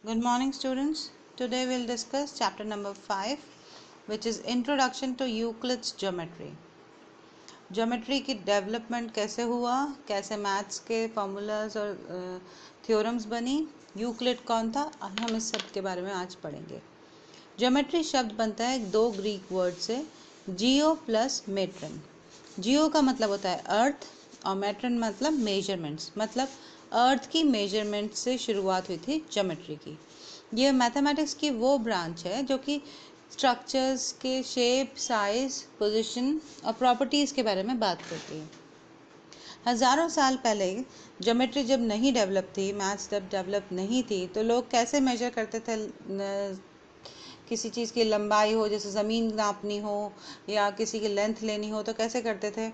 Good morning, students. Today we'll discuss chapter number 5, which is Introduction to Euclid's Geometry. Geometry की development कैसे हुआ, कैसे maths के formulas और थ्योरम्स बनी, यूक्लिड कौन था, हम इस सब के बारे में आज पढ़ेंगे। ज्योमेट्री शब्द बनता है दो ग्रीक वर्ड से, जियो प्लस मेट्रन। जियो का मतलब होता है अर्थ और मेट्रन मतलब मेजरमेंट्स, मतलब अर्थ की मेजरमेंट से शुरुआत हुई थी ज्योमेट्री की। ये मैथमेटिक्स की वो ब्रांच है जो कि स्ट्रक्चर्स के शेप, साइज, पोजीशन और प्रॉपर्टीज़ के बारे में बात करती है। हज़ारों साल पहले ज्योमेट्री जब नहीं डेवलप थी, मैथ्स जब डेवलप नहीं थी, तो लोग कैसे मेजर करते थे? किसी चीज़ की लंबाई हो, जैसे ज़मीन नापनी हो या किसी की लेंथ लेनी हो, तो कैसे करते थे?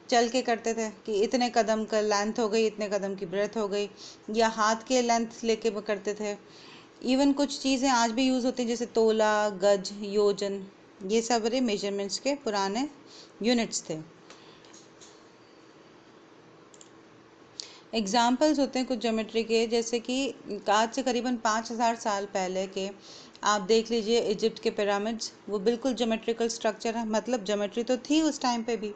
चल के करते थे कि इतने कदम का लेंथ हो गई, इतने कदम की ब्रेथ हो गई, या हाथ के लेंथ लेके करते थे। इवन कुछ चीज़ें आज भी यूज़ होती हैं, जैसे तोला, गज, योजन, ये सब मेजरमेंट्स के पुराने यूनिट्स थे। एग्जाम्पल्स होते हैं कुछ ज्योमेट्री के, जैसे कि आज से करीबन 5000 साल पहले के आप देख लीजिए इजिप्ट के पिरामिड्स, वो बिल्कुल ज्योमेट्रिकल स्ट्रक्चर है, मतलब ज्योमेट्री तो थी उस टाइम पे भी।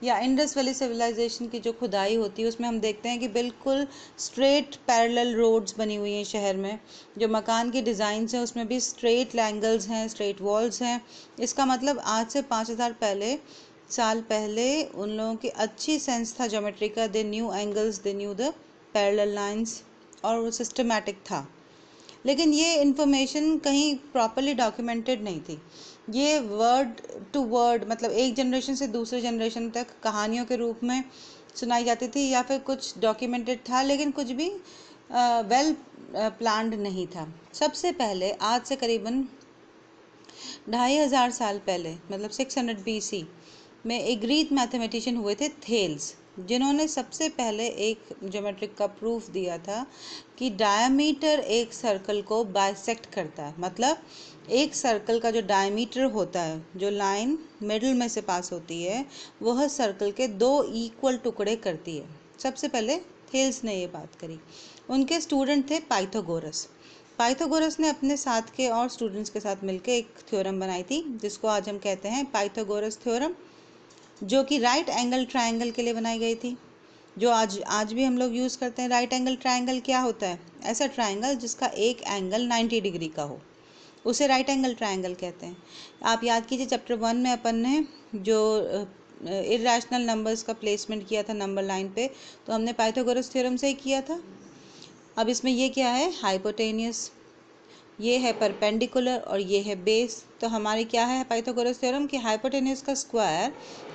या इंडस वैली सिविलाइजेशन की जो खुदाई होती है उसमें हम देखते हैं कि बिल्कुल स्ट्रेट पैरेलल रोड्स बनी हुई हैं शहर में। जो मकान की डिज़ाइंस हैं उसमें भी स्ट्रेट एंगल्स हैं, स्ट्रेट वॉल्स हैं। इसका मतलब आज से 5000 साल पहले उन लोगों की अच्छी सेंस था ज्योमेट्री का। They knew angles, they knew the parallel lines, और वो सिस्टमैटिक था। लेकिन ये इन्फॉर्मेशन कहीं प्रॉपरली डॉक्यूमेंटेड नहीं थी। ये वर्ड टू वर्ड, मतलब एक जनरेशन से दूसरे जनरेशन तक कहानियों के रूप में सुनाई जाती थी, या फिर कुछ डॉक्यूमेंटेड था लेकिन कुछ भी वेल प्लान्ड नहीं था। सबसे पहले आज से करीबन 2500 साल पहले, मतलब 600 BC में एक ग्रीक मैथमेटिशियन हुए थे, थेल्स, जिन्होंने सबसे पहले एक ज्योमेट्रिक का प्रूफ दिया था कि डायमीटर एक सर्कल को बाइसेक्ट करता है। मतलब एक सर्कल का जो डायमीटर होता है, जो लाइन मिडल में से पास होती है, वह सर्कल के दो इक्वल टुकड़े करती है। सबसे पहले थेल्स ने ये बात करी। उनके स्टूडेंट थे पाइथागोरस। पाइथागोरस ने अपने साथ के और स्टूडेंट्स के साथ मिलकर एक थ्योरम बनाई थी, जिसको आज हम कहते हैं पाइथागोरस थ्योरम, जो कि राइट एंगल ट्रायंगल के लिए बनाई गई थी, जो आज भी हम लोग यूज़ करते हैं। राइट एंगल ट्रायंगल क्या होता है? ऐसा ट्रायंगल जिसका एक एंगल 90 डिग्री का हो, उसे राइट एंगल ट्रायंगल कहते हैं। आप याद कीजिए चैप्टर 1 में अपन ने जो इरेशनल नंबर्स का प्लेसमेंट किया था नंबर लाइन पे, तो हमने पाइथागोरस थ्योरम से ही किया था। अब इसमें ये क्या है? हाइपोटेनियस, ये है परपेंडिकुलर और ये है बेस। तो हमारी क्या है पाइथागोरस थ्योरम कि हाइपोटेन्यूज का square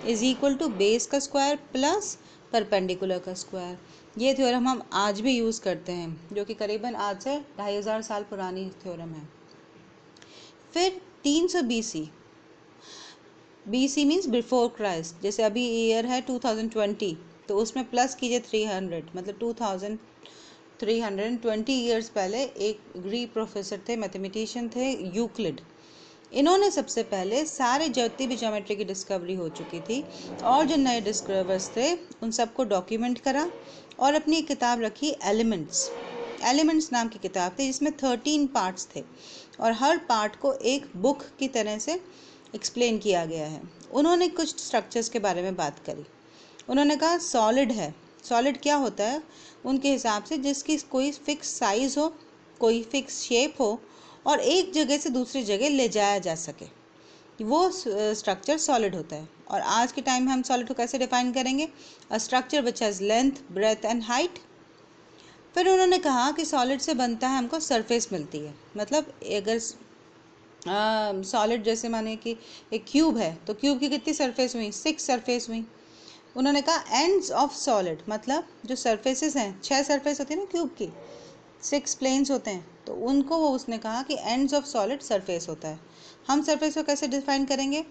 is equal to base का स्क्वायर प्लस परपेंडिकुलर का स्क्वायर। ये थ्योरम हम आज भी यूज़ करते हैं, जो कि करीबन आज से 2500 साल पुरानी थ्योरम है। फिर 300 BC, BC means before Christ, जैसे अभी ईयर है 2020, तो उसमें प्लस कीजिए 300, मतलब 2320 ईयर्स पहले एक ग्रीक प्रोफेसर थे, मैथमेटिशियन थे, यूक्लिड। इन्होंने सबसे पहले सारे जितनी भी ज्योमेट्री की डिस्कवरी हो चुकी थी और जो नए डिस्कवर्स थे उन सबको डॉक्यूमेंट करा और अपनी एक किताब रखी, एलिमेंट्स नाम की किताब थी, जिसमें 13 पार्ट्स थे और हर पार्ट को एक बुक की तरह से एक्सप्लेन किया गया है। उन्होंने कुछ स्ट्रक्चर्स के बारे में बात करी। उन्होंने कहा सॉलिड है। सॉलिड क्या होता है उनके हिसाब से? जिसकी कोई फिक्स साइज़ हो, कोई फिक्स शेप हो और एक जगह से दूसरी जगह ले जाया जा सके, वो स्ट्रक्चर सॉलिड होता है। और आज के टाइम में हम सॉलिड को कैसे डिफाइन करेंगे? A structure which has length, breadth and height. फिर उन्होंने कहा कि सॉलिड से बनता है, हमको सरफेस मिलती है। मतलब अगर सॉलिड जैसे माने कि एक क्यूब है, तो क्यूब की कितनी सरफेस हुई? 6 सरफेस हुई। उन्होंने कहा एंड्स ऑफ सॉलिड, मतलब जो सरफेसेस हैं, 6 सरफेस होती है ना क्यूब की, 6 प्लेन्स होते हैं, तो उनको वो उसने कहा कि एंड्स ऑफ सॉलिड सरफेस होता है। हम सरफेस को कैसे डिफाइन करेंगे?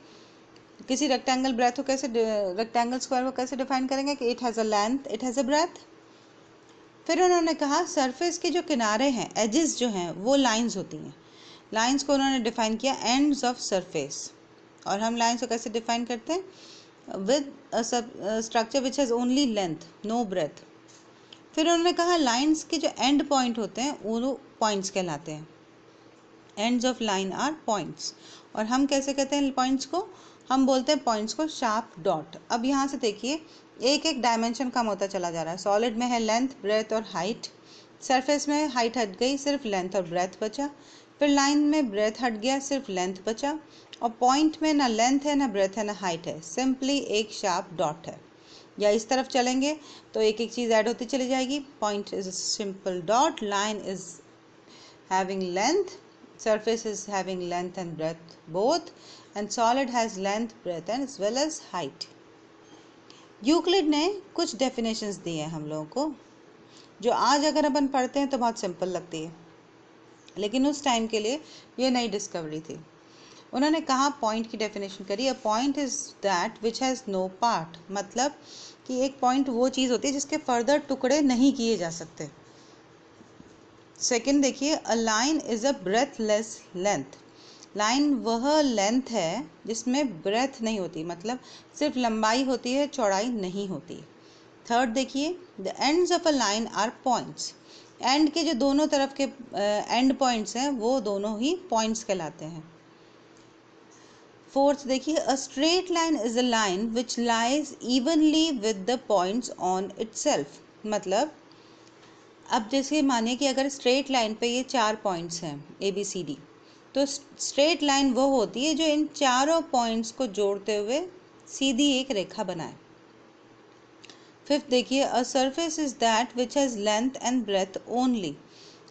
किसी रेक्टेंगल ब्रेथ को कैसे, रेक्टेंगल स्क्वायर को कैसे डिफाइन करेंगे कि it has a length, it has a breadth. फिर उन्होंने कहा सरफेस के जो किनारे हैं, एजेस जो हैं, वो लाइंस होती हैं। लाइंस को उन्होंने डिफाइन किया एंड्स ऑफ सरफेस। और हम लाइंस को कैसे डिफाइन करते हैं? With a structure which has only length, no breadth. फिर उन्होंने कहा लाइंस के जो एंड पॉइंट होते हैं वो पॉइंट्स कहलाते हैं। Ends of line are points. और हम कैसे कहते हैं पॉइंट्स को? हम बोलते हैं पॉइंट्स को शार्प डॉट। अब यहाँ से देखिए एक एक डायमेंशन कम होता चला जा रहा है। सॉलिड में है लेंथ, ब्रेथ और हाइट। सरफेस में हाइट हट गई, सिर्फ लेंथ और ब्रेथ बचा। फिर लाइन में ब्रेथ हट गया, सिर्फ लेंथ बचा। और पॉइंट में ना लेंथ है, ना ब्रेथ है, ना हाइट है, सिंपली एक शार्प डॉट है। या इस तरफ चलेंगे तो एक एक चीज़ ऐड होती चली जाएगी। Point is a simple dot, line is having length, surface is having length and breadth both, and solid has length, breadth and as well as height. Euclid ने कुछ डेफिनेशंस दी हैं हम लोगों को, जो आज अगर अपन पढ़ते हैं तो बहुत सिंपल लगती है, लेकिन उस टाइम के लिए ये नई डिस्कवरी थी। उन्होंने कहा पॉइंट की डेफिनेशन करी, a point is that which has no part, मतलब कि एक पॉइंट वो चीज़ होती है जिसके फर्दर टुकड़े नहीं किए जा सकते। सेकेंड देखिए, a line is a breathless length. Line वह लेंथ है जिसमें ब्रेथ नहीं होती, मतलब सिर्फ लंबाई होती है, चौड़ाई नहीं होती। थर्ड देखिए, the ends of a line are points. End के जो दोनों तरफ के एंड पॉइंट्स हैं वो दोनों ही पॉइंट्स कहलाते हैं। फोर्थ देखिए, अ straight line is a line which lies evenly with the points on itself. मतलब अब जैसे मानिए कि अगर स्ट्रेट लाइन पे ये 4 पॉइंट्स हैं ABCD, तो स्ट्रेट लाइन वो होती है जो इन चारों पॉइंट्स को जोड़ते हुए सीधी एक रेखा बनाए। फिफ्थ देखिए, a surface is that which has length and breadth only.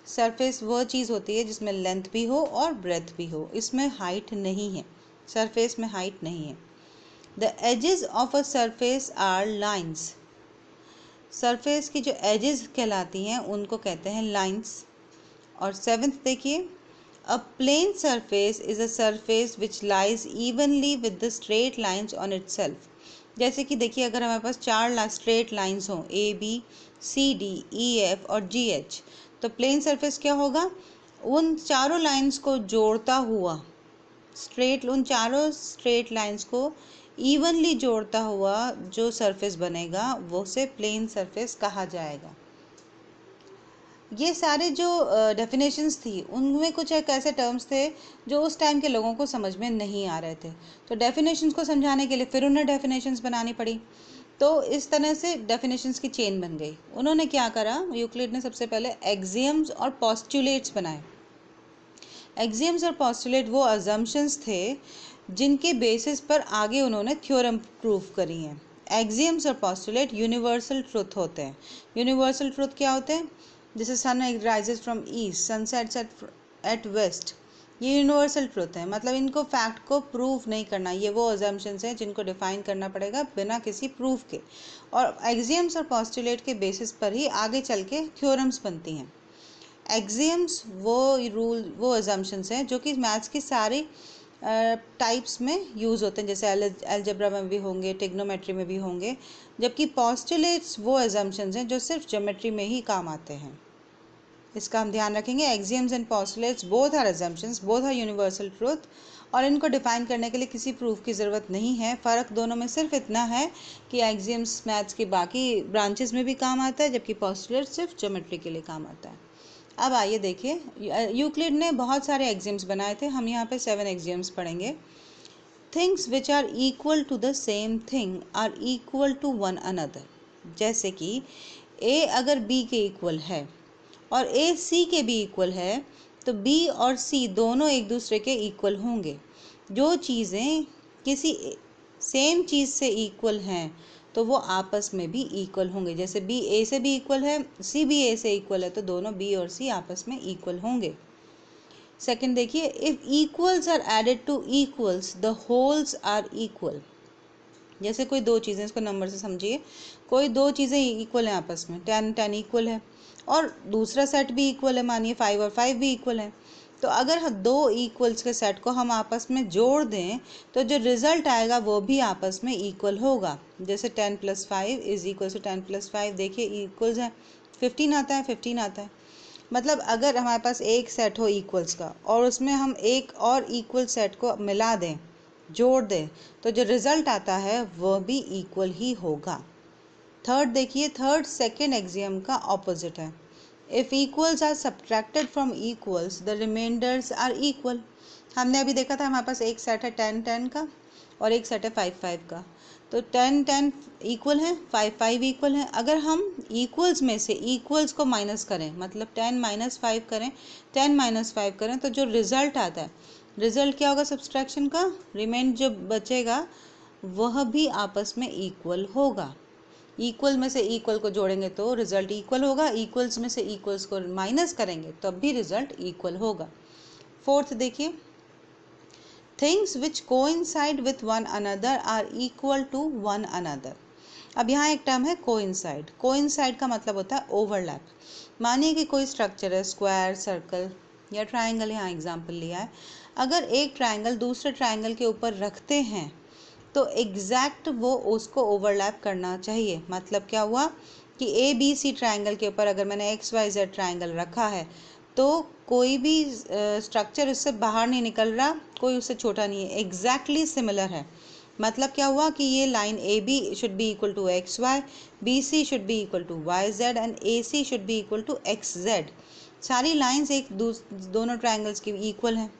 Surface वह चीज़ होती है जिसमें लेंथ भी हो और ब्रेथ भी हो, इसमें हाइट नहीं है, सरफेस में हाइट नहीं है। The edges of a surface are lines. Surface की जो एजेस कहलाती हैं उनको कहते हैं लाइंस। और सेवेंथ देखिए, a plane surface is a surface which lies evenly with the straight lines on itself. जैसे कि देखिए अगर हमारे पास 4 स्ट्रेट लाइंस हों ABCDEF और GH, तो प्लेन सरफेस क्या होगा? उन चारों लाइंस को जोड़ता हुआ उन चारों स्ट्रेट लाइंस को इवनली जोड़ता हुआ जो सरफेस बनेगा वो से प्लेन सरफेस कहा जाएगा। ये सारे जो डेफिनेशंस थी उनमें कुछ एक ऐसे टर्म्स थे जो उस टाइम के लोगों को समझ में नहीं आ रहे थे, तो डेफिनेशंस को समझाने के लिए फिर उन्हें डेफिनेशंस बनानी पड़ी। तो इस तरह से डेफिनेशंस की चेन बन गई। उन्होंने क्या करा, यूक्लिड ने सबसे पहले एक्सियम्स और पोस्टुलेट्स बनाए। एक्सियम्स और पोस्टुलेट वो अजम्पशंस थे जिनके बेसिस पर आगे उन्होंने थ्योरम प्रूव करी हैं। एक्सियम्स और पोस्टुलेट यूनिवर्सल ट्रुथ होते हैं। यूनिवर्सल ट्रुथ क्या होते हैं? जैसे sun rises from east, sun sets at west, ये यूनिवर्सल ट्रुथ है, मतलब इनको फैक्ट को प्रूव नहीं करना। ये वो अजम्पशंस हैं जिनको डिफाइन करना पड़ेगा बिना किसी प्रूफ के, और एक्सियम्स और पोस्टुलेट के बेसिस पर ही आगे चल के थ्योरम्स बनती हैं। एक्सियम्स वो अजम्पशंस हैं जो कि मैथ्स की सारी टाइप्स में यूज़ होते हैं, जैसे अलजेब्रा में भी होंगे, ट्रिग्नोमेट्री में भी होंगे, जबकि पोस्टुलेट्स वो अजम्पशंस हैं जो सिर्फ ज्योमेट्री में ही काम आते हैं। इसका हम ध्यान रखेंगे। Axioms and postulates both are assumptions, both are universal truth, और इनको डिफाइन करने के लिए किसी प्रूफ की ज़रूरत नहीं है। फ़र्क दोनों में सिर्फ इतना है कि एक्सियम्स मैथ्स की बाकी ब्रांचेस में भी काम आता है, जबकि पोस्टुलेट सिर्फ ज्योमेट्री के लिए काम आता है। अब आइए देखिए, यूक्लिड ने बहुत सारे एक्सियम्स बनाए थे, हम यहाँ पे 7 एक्सियम्स पढ़ेंगे। Things which are equal to the same thing are equal to one another. जैसे कि ए अगर बी के इक्वल है और ए सी के भी इक्वल है, तो बी और सी दोनों एक दूसरे के इक्वल होंगे। जो चीज़ें किसी सेम चीज़ से इक्वल हैं तो वो आपस में भी इक्वल होंगे। जैसे बी ए से भी इक्वल है, सी भी ए से इक्वल है, तो दोनों बी और सी आपस में इक्वल होंगे। सेकंड देखिए, if equals are added to equals the wholes are equal. जैसे कोई दो चीज़ें, इसको नंबर से समझिए, कोई दो चीज़ें इक्वल हैं आपस में, 10 इक्वल है और दूसरा सेट भी इक्वल है, मानिए 5 और 5 भी इक्वल है, तो अगर दो इक्वल्स के सेट को हम आपस में जोड़ दें तो जो रिजल्ट आएगा वो भी आपस में इक्वल होगा। जैसे 10 + 5 इज इक्वल टू 10 + 5, देखिए इक्वल्स है, 15 आता है, 15 आता है। मतलब अगर हमारे पास एक सेट हो इक्वल्स का और उसमें हम एक और इक्वल सेट को मिला दें, जोड़ दें, तो जो रिज़ल्ट आता है वह भी इक्वल ही होगा। थर्ड देखिए, थर्ड सेकेंड एक्सियम का ऑपोजिट है। If equals are subtracted from equals the remainders are equal. हमने अभी देखा था हमारे पास एक सेट है 10-10 का और एक सेट है 5-5 का। तो 10-10 इक्वल है, 5-5 इक्वल है। अगर हम इक्वल्स में से इक्वल्स को माइनस करें, मतलब 10-5 करें, 10-5 करें, तो जो रिजल्ट आता है, रिजल्ट क्या होगा सब्सट्रैक्शन का? रिमाइंड जो बचेगा वह भी आपस में इक्वल होगा। इक्वल में से इक्वल को जोड़ेंगे तो रिजल्ट इक्वल होगा, इक्वल्स में से इक्वल्स को माइनस करेंगे तब भी रिजल्ट इक्वल होगा। फोर्थ देखिए, things which coincide with one another are equal to one another. अब यहाँ एक टर्म है कोइंसाइड। कोइंसाइड का मतलब होता है ओवरलैप। मानिए कि कोई स्ट्रक्चर है, स्क्वायर, सर्कल या ट्राइंगल, यहाँ एग्जाम्पल लिया है। अगर एक ट्राइंगल दूसरे ट्राइंगल के ऊपर रखते हैं तो एग्जैक्ट वो उसको ओवरलैप करना चाहिए। मतलब क्या हुआ कि ए बी सी ट्राइंगल के ऊपर अगर मैंने एक्स वाई जेड ट्राइंगल रखा है तो कोई भी स्ट्रक्चर उससे बाहर नहीं निकल रहा, कोई उससे छोटा नहीं है, एग्जैक्टली सिमिलर है। मतलब क्या हुआ कि ये line A B should be equal to X Y, B C should be equal to Y Z and A C should be equal to X Z. सारी लाइंस एक दोनों ट्राइंगल्स की इक्वल हैं।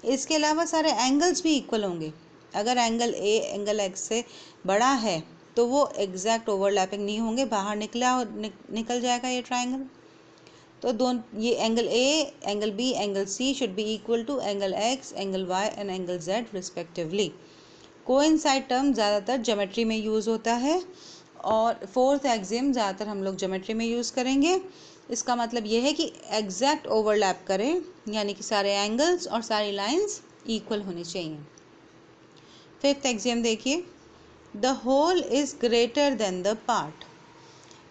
इसके अलावा सारे एंगल्स भी इक्वल होंगे। अगर एंगल ए एंगल एक्स से बड़ा है तो वो एग्जैक्ट ओवरलैपिंग नहीं होंगे, बाहर निकल जाएगा ये ट्राइंगल। तो दोनों ये angle A, angle B, angle C should be equal to angle X, angle Y and angle Z respectively. Coincide term ज़्यादातर ज्योमेट्री में यूज़ होता है और फोर्थ एक्सियम ज़्यादातर हम लोग ज्योमेट्री में यूज़ करेंगे। इसका मतलब ये है कि एग्जैक्ट ओवरलैप करें, यानी कि सारे एंगल्स और सारी लाइंस इक्वल होनी चाहिए। फिफ्थ एक्सियम देखिए, the whole is greater than the part.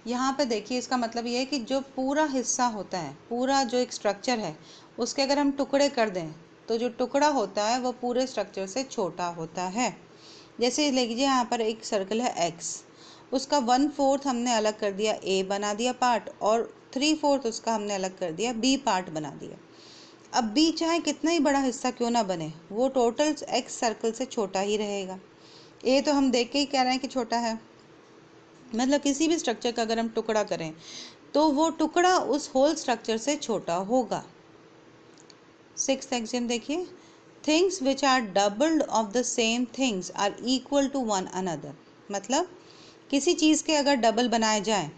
यहाँ पे देखिए इसका मतलब ये है कि जो पूरा हिस्सा होता है, पूरा जो एक स्ट्रक्चर है, उसके अगर हम टुकड़े कर दें तो जो टुकड़ा होता है वो पूरे स्ट्रक्चर से छोटा होता है। जैसे लीजिए यहाँ पर एक सर्कल है एक्स, उसका 1/4 हमने अलग कर दिया, ए बना दिया पार्ट, और 3/4 उसका हमने अलग कर दिया, बी पार्ट बना दिया। अब बी चाहे कितना ही बड़ा हिस्सा क्यों ना बने, वो टोटल एक्स सर्कल से छोटा ही रहेगा। ए तो हम देख के ही कह रहे हैं कि छोटा है। मतलब किसी भी स्ट्रक्चर का अगर हम टुकड़ा करें तो वो टुकड़ा उस होल स्ट्रक्चर से छोटा होगा। सिक्स्थ एक्सियम देखिए, things which are doubled of the same things are equal to one another. मतलब किसी चीज़ के अगर डबल बनाए जाए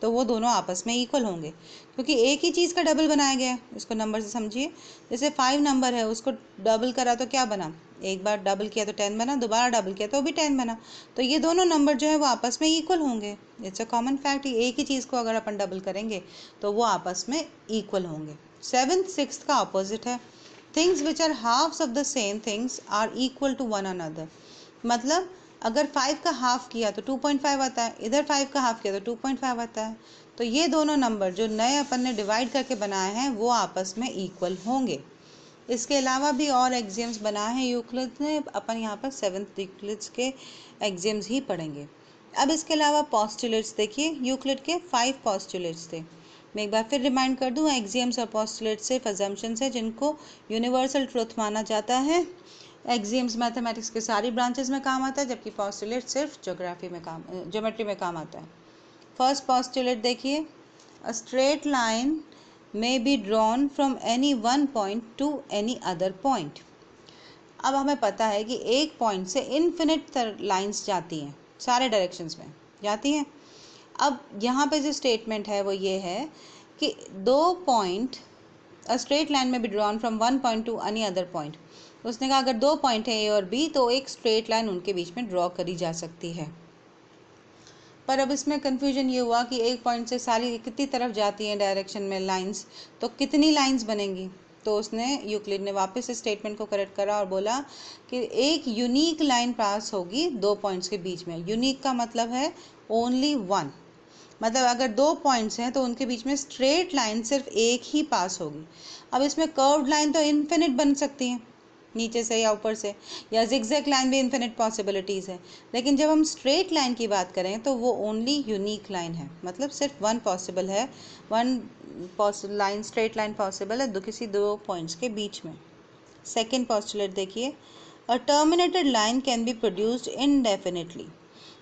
तो वो दोनों आपस में इक्वल होंगे, क्योंकि एक ही चीज़ का डबल बनाया गया है। इसको नंबर से समझिए, जैसे 5 नंबर है, उसको डबल करा तो क्या बना, एक बार डबल किया तो 10 बना, दोबारा डबल किया तो भी 10 बना। तो ये दोनों नंबर जो है वो आपस में इक्वल होंगे। इट्स अ कॉमन फैक्ट, एक ही चीज़ को अगर अपन डबल करेंगे तो वो आपस में इक्वल होंगे। सेवन्थ सिक्स्थ का अपोजिट है, things which are halves of the same things are equal to one another. मतलब अगर 5 का हाफ किया तो 2.5 आता है, इधर 5 का हाफ किया तो 2.5 आता है। तो ये दोनों नंबर जो नए अपन ने डिवाइड करके बनाए हैं वो आपस में इक्वल होंगे। इसके अलावा भी और एक्सियम्स बनाए हैं यूक्लिड ने, अपन यहाँ पर 7th यूक्लिड्स के एक्सियम्स ही पढ़ेंगे। अब इसके अलावा पोस्टुलेट्स देखिए, यूक्लिड के 5 पोस्टुलेट्स थे। मैं एक बार फिर रिमाइंड कर दूँ, एक्सियम्स और पोस्टुलेट्स सिर्फ अजम्पशंस है जिनको यूनिवर्सल ट्रुथ माना जाता है। एक्सियम्स मैथमेटिक्स के सारी ब्रांचेस में काम आता है, जबकि पोस्टुलेट सिर्फ ज्योमेट्री में काम आता है। फर्स्ट पोस्टुलेट देखिए, अ straight line may be drawn from any one point to any other point। अब हमें पता है कि एक पॉइंट से इन्फिनिट लाइंस जाती हैं, सारे डायरेक्शंस में जाती हैं। अब यहाँ पे जो स्टेटमेंट है वो ये है कि दो पॉइंट, अ स्ट्रेट लाइन में be drawn from one point two any other point. उसने कहा अगर दो पॉइंट है ए और बी तो एक स्ट्रेट लाइन उनके बीच में ड्रॉ करी जा सकती है। पर अब इसमें कन्फ्यूजन ये हुआ कि एक पॉइंट से सारी कितनी तरफ जाती हैं डायरेक्शन में लाइंस, तो कितनी लाइंस बनेंगी। तो उसने यूक्लिड ने वापस इस स्टेटमेंट को करेक्ट करा और बोला कि एक यूनिक लाइन पास होगी दो पॉइंट्स के बीच में। यूनिक का मतलब है ओनली वन, मतलब अगर दो पॉइंट्स हैं तो उनके बीच में स्ट्रेट लाइन सिर्फ एक ही पास होगी। अब इसमें कर्व्ड लाइन तो इन्फिनिट बन सकती है, नीचे से या ऊपर से, या जिगजैग लाइन भी इन्फिनिट पॉसिबिलिटीज़ है। लेकिन जब हम स्ट्रेट लाइन की बात करें तो वो ओनली यूनिक लाइन है, मतलब सिर्फ वन पॉसिबल है, one line straight line possible है किसी दो पॉइंट्स के बीच में। सेकेंड पॉस्टुलेट देखिए, a terminated line can be produced indefinitely.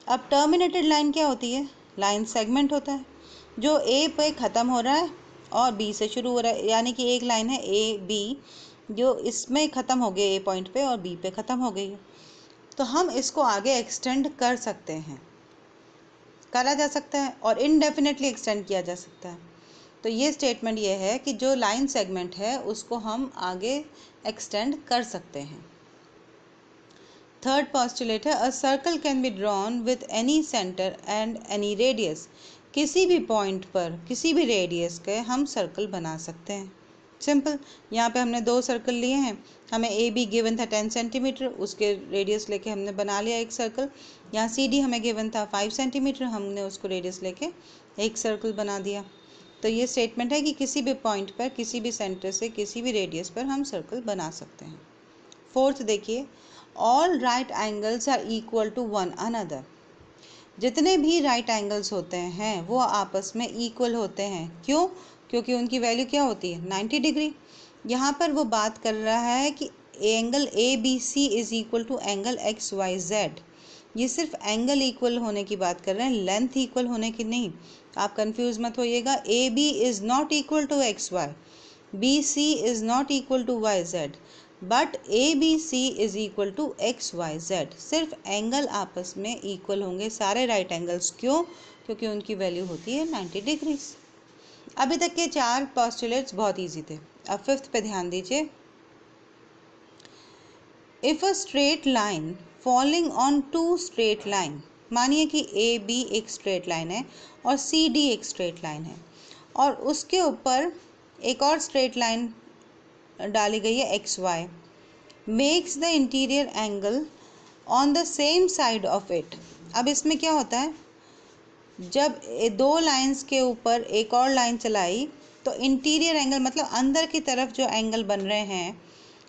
अब टर्मिनेटेड लाइन क्या होती है, लाइन सेगमेंट होता है जो ए पे ख़त्म हो रहा है और बी से शुरू हो रहा है, यानी कि एक लाइन है ए बी जो इसमें ख़त्म हो गई ए पॉइंट पे और बी पे ख़त्म हो गई है। तो हम इसको आगे एक्सटेंड कर सकते हैं, करा जा सकता है और इनडेफिनेटली एक्सटेंड किया जा सकता है। तो ये स्टेटमेंट ये है कि जो लाइन सेगमेंट है उसको हम आगे एक्सटेंड कर सकते हैं। थर्ड पॉस्टुलेट है, a circle can be drawn with any centre and any radius. किसी भी पॉइंट पर किसी भी रेडियस के हम सर्कल बना सकते हैं। सिंपल, यहाँ पे हमने दो सर्कल लिए हैं, हमें ए बी गिवन था 10 सेंटीमीटर, उसके रेडियस लेके हमने बना लिया एक सर्कल। यहाँ सी डी हमें गिवन था 5 सेंटीमीटर, हमने उसको रेडियस लेके एक सर्कल बना दिया। तो ये स्टेटमेंट है कि किसी भी पॉइंट पर किसी भी सेंटर से किसी भी रेडियस पर हम सर्कल बना सकते हैं। फोर्थ देखिए, all right angles are equal to one another. जितने भी राइट एंगल्स होते हैं वो आपस में इक्वल होते हैं। क्यों? क्योंकि उनकी वैल्यू क्या होती है? 90 डिग्री। यहाँ पर वो बात कर रहा है कि angle A B C is equal to angle X Y Z. ये सिर्फ एंगल इक्वल होने की बात कर रहे हैं, लेंथ इक्वल होने की नहीं। आप कंफ्यूज मत होइएगा। A B is not equal to X Y, B C is not equal to Y Z, but A B C is equal to X Y Z. सिर्फ एंगल आपस में इक्वल होंगे सारे राइट एंगल्स। क्यों? क्योंकि उनकी वैल्यू होती है 90 डिग्रीज। अभी तक के 4 पॉस्टुलेट्स बहुत इजी थे। अब फिफ्थ पे ध्यान दीजिए। If a straight line falling on two straight line, मानिए कि ए बी एक स्ट्रेट लाइन है और सी डी एक स्ट्रेट लाइन है और उसके ऊपर एक और स्ट्रेट लाइन डाली गई है X Y, makes the interior angle on the same side of it. अब इसमें क्या होता है, जब दो लाइंस के ऊपर एक और लाइन चलाई तो इंटीरियर एंगल मतलब अंदर की तरफ जो एंगल बन रहे हैं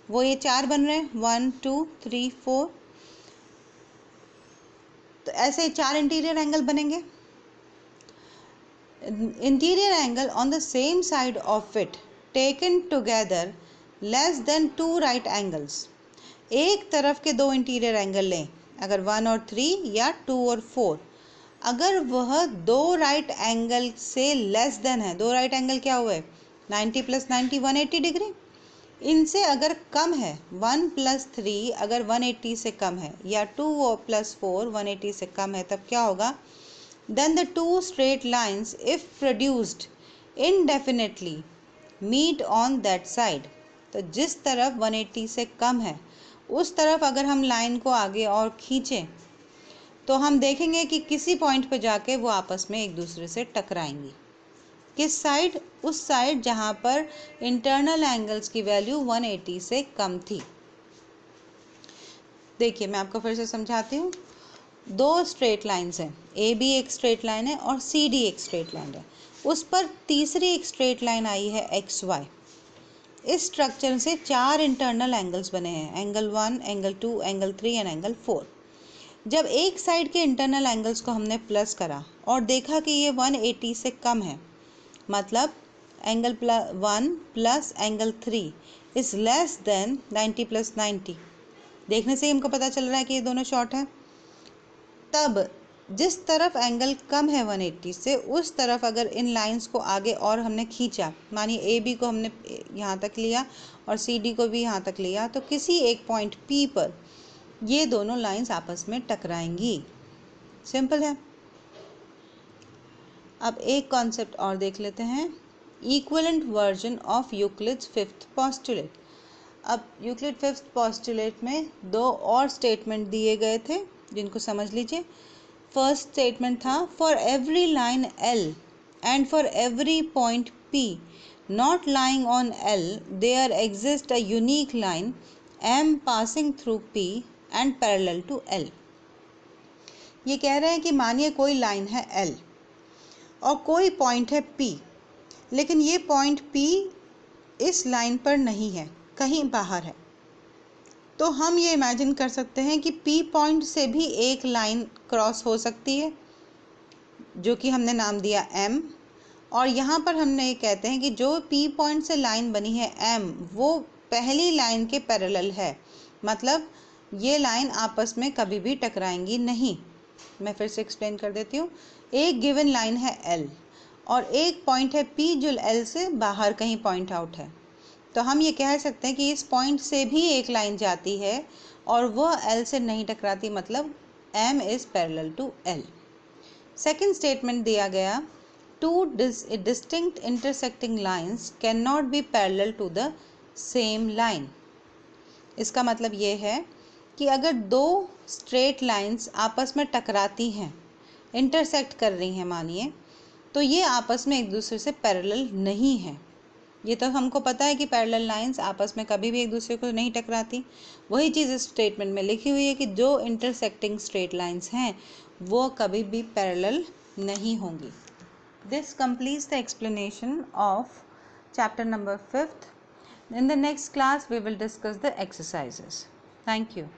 वो ये 4 बन रहे हैं, 1 2 3 4। तो ऐसे 4 इंटीरियर एंगल बनेंगे। Interior angle on the same side of it taken together less than 2 right angles. एक तरफ के दो इंटीरियर एंगल लें, अगर 1 और 3 या 2 और 4, अगर वह दो राइट एंगल से लेस देन है, दो राइट एंगल क्या हुए 90 + 90 180 डिग्री, इनसे अगर कम है 1 + 3 अगर 180 से कम है या 2 + 4 180 से कम है, तब क्या होगा, then the two straight lines if produced indefinitely meet on that side. तो जिस तरफ 180 से कम है उस तरफ अगर हम लाइन को आगे और खींचें तो हम देखेंगे कि किसी पॉइंट पर जाके वो आपस में एक दूसरे से टकराएंगी। किस साइड? उस साइड जहां पर इंटरनल एंगल्स की वैल्यू 180 से कम थी। देखिए मैं आपको फिर से समझाती हूँ। दो स्ट्रेट लाइंस हैं, ए बी एक स्ट्रेट लाइन है और सी डी एक स्ट्रेट लाइन है, उस पर तीसरी एक स्ट्रेट लाइन आई है एक्स वाई। इस स्ट्रक्चर से 4 इंटरनल एंगल्स बने हैं, angle 1 angle 2 angle 3 and angle 4। जब एक साइड के इंटरनल एंगल्स को हमने प्लस करा और देखा कि ये 180 से कम है, मतलब angle 1 plus angle 3 is less than 90 + 90, देखने से ही हमको पता चल रहा है कि ये दोनों शॉर्ट हैं। तब जिस तरफ एंगल कम है 180 से उस तरफ अगर इन लाइंस को आगे और हमने खींचा, मानिए ए बी को हमने यहाँ तक लिया और सी डी को भी यहाँ तक लिया, तो किसी एक पॉइंट पी पर ये दोनों लाइंस आपस में टकराएंगी। सिंपल है। अब एक कॉन्सेप्ट और देख लेते हैं, equivalent version of Euclid's fifth postulate. अब यूक्लिड फिफ्थ पोस्टुलेट में दो और स्टेटमेंट दिए गए थे जिनको समझ लीजिए। फर्स्ट स्टेटमेंट था, for every line L and for every point P not lying on L there exist a unique line M passing through P and parallel to L. ये कह रहे हैं कि मानिए कोई लाइन है एल और कोई पॉइंट है पी, लेकिन ये पॉइंट पी इस लाइन पर नहीं है, कहीं बाहर है। तो हम ये इमेजिन कर सकते हैं कि पी पॉइंट से भी एक लाइन क्रॉस हो सकती है जो कि हमने नाम दिया एम, और यहाँ पर हमने ये कहते हैं कि जो पी पॉइंट से लाइन बनी है एम वो पहली लाइन के पैरेलल है, मतलब ये लाइन आपस में कभी भी टकराएंगी नहीं। मैं फिर से एक्सप्लेन कर देती हूँ। एक गिवन लाइन है L और एक पॉइंट है P जो L से बाहर कहीं पॉइंट आउट है, तो हम ये कह सकते हैं कि इस पॉइंट से भी एक लाइन जाती है और वह L से नहीं टकराती, मतलब M is parallel to L। Second statement दिया गया, two distinct intersecting lines can not be parallel to the same line. इसका मतलब ये है कि अगर दो स्ट्रेट लाइंस आपस में टकराती हैं, इंटरसेक्ट कर रही हैं मानिए, तो ये आपस में एक दूसरे से पैरेलल नहीं है। ये तो हमको पता है कि पैरेलल लाइंस आपस में कभी भी एक दूसरे को नहीं टकराती। वही चीज़ इस स्टेटमेंट में लिखी हुई है कि जो इंटरसेक्टिंग स्ट्रेट लाइंस हैं वो कभी भी पैरेलल नहीं होंगी। This completes the explanation of chapter number 5th. In the next class we will discuss the exercises. Thank you.